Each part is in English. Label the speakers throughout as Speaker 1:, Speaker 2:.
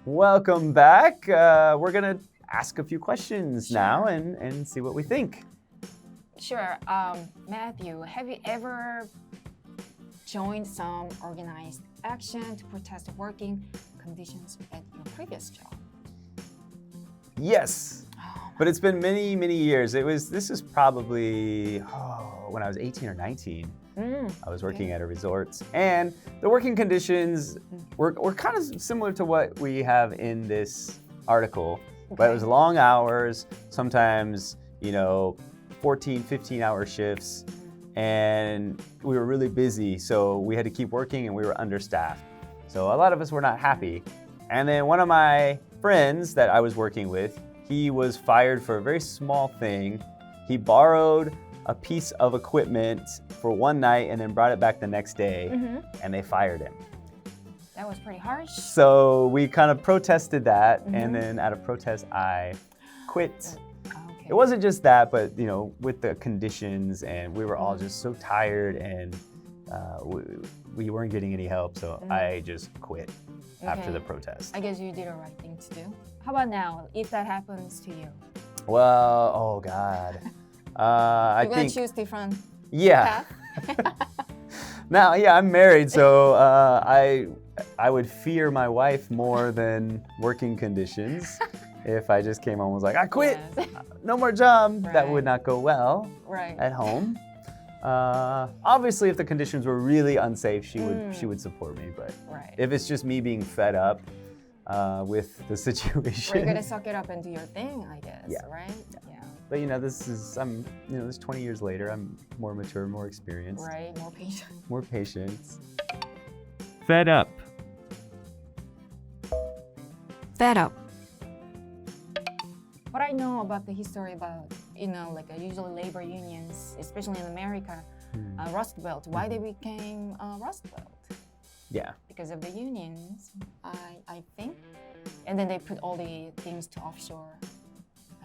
Speaker 1: Welcome back. We're going to ask a few questions now and see what we think.
Speaker 2: Sure. Matthew, have you ever joined some organized action to protest working conditions at your previous job?
Speaker 1: Yes. But it's been many, many years. This is probably when I was 18 or 19. I was working at a resort, and the working conditions were kind of similar to what we have in this article, but it was long hours, sometimes, 14, 15-hour shifts, and we were really busy, so we had to keep working and we were understaffed. So a lot of us were not happy. And then one of my friends that I was working with, he was fired for a very small thing. He borrowed a piece of equipment for one night and then brought it back the next day, and they fired him.
Speaker 2: That was pretty harsh.
Speaker 1: So we kind of protested that, and then out of protest, I quit.
Speaker 2: Okay.
Speaker 1: It wasn't just that, but with the conditions, and we were all just so tired, and we weren't getting any help, so I just quit after the protest.
Speaker 2: I guess you did the right thing to do. How about now, if that happens to you?
Speaker 1: Well, oh God.
Speaker 2: You're gonna choose different path?
Speaker 1: Now, I'm married, so I would fear my wife more than working conditions. If I just came home and was like, I quit, no more job, that would not go well at home. Obviously, if the conditions were really unsafe, she would support me. But if it's just me being fed up with the situation,
Speaker 2: you're gonna suck it up and do your thing, I guess. Right? Yeah.
Speaker 1: But this is this 20 years later. I'm more mature, more experienced.
Speaker 2: Right. More patient.
Speaker 1: More patience.
Speaker 3: Fed up.
Speaker 2: Fed up. What I know about the history about, usually labor unions, especially in America, Rust Belt, why they became Rust Belt?
Speaker 1: Yeah.
Speaker 2: Because of the unions, I think. And then they put all the things to offshore,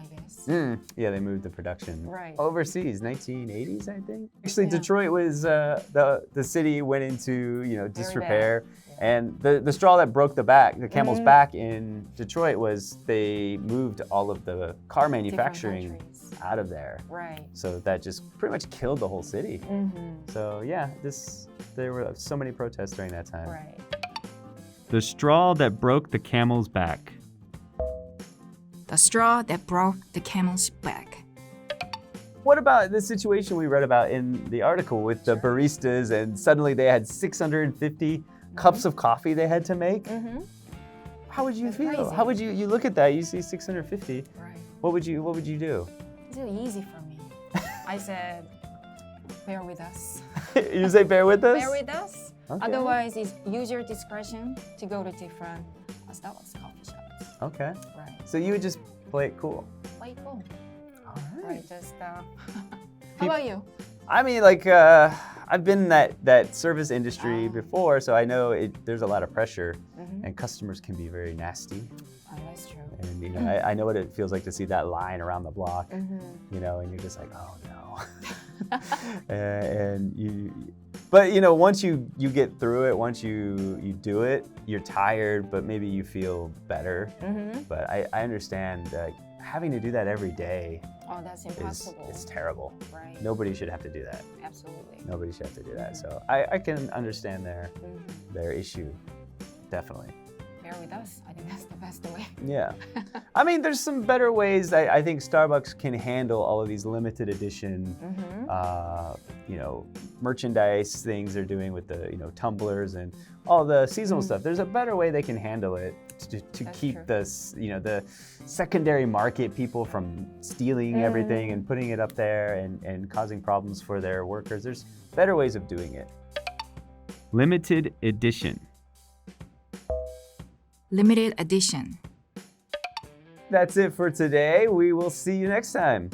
Speaker 2: I guess.
Speaker 1: Yeah, they moved the production overseas, 1980s, I think. Actually,
Speaker 2: Yeah.
Speaker 1: Detroit was, the city went into, disrepair. And the straw that broke the camel's back in Detroit was they moved all of the car manufacturing out of there.
Speaker 2: Right.
Speaker 1: So that just pretty much killed the whole city. So yeah, there were so many protests during that time.
Speaker 2: Right.
Speaker 3: The straw that broke the camel's back.
Speaker 4: The straw that broke the camel's back.
Speaker 1: What about the situation we read about in the article with the baristas, and suddenly they had 650 cups of coffee they had to make? How would you feel?
Speaker 2: Crazy.
Speaker 1: How would you look at that? You see 650.
Speaker 2: Right.
Speaker 1: What would you do?
Speaker 2: It's really easy for me. I said, bear with us.
Speaker 1: You say bear with us?
Speaker 2: Bear with us.
Speaker 1: Okay.
Speaker 2: Otherwise, it's use your discretion to go to different Starbucks coffee shops.
Speaker 1: Okay.
Speaker 2: Right.
Speaker 1: So you would just play it cool.
Speaker 2: Play it cool.
Speaker 1: All right.
Speaker 2: Right. Just. How about you?
Speaker 1: I mean, I've been in that service industry before, so I know there's a lot of pressure, and customers can be very nasty.
Speaker 2: Oh, that's true.
Speaker 1: And I know what it feels like to see that line around the block, and you're just like, oh no. But once you get through it, once you do it, you're tired, but maybe you feel better. But I understand having to do that every day.
Speaker 2: Oh, that's impossible.
Speaker 1: It's terrible.
Speaker 2: Right.
Speaker 1: Nobody should have to do that.
Speaker 2: Absolutely.
Speaker 1: Nobody should have to do that. So I can understand their issue, definitely.
Speaker 2: Bear with us. I think that's the best way.
Speaker 1: Yeah. I mean, there's some better ways. I think Starbucks can handle all of these limited edition, merchandise things they're doing with the, tumblers and all the seasonal stuff. There's a better way they can handle it to keep the secondary market people from stealing everything and putting it up there and causing problems for their workers. There's better ways of doing it.
Speaker 3: Limited edition.
Speaker 4: Limited edition.
Speaker 1: That's it for today. We will see you next time.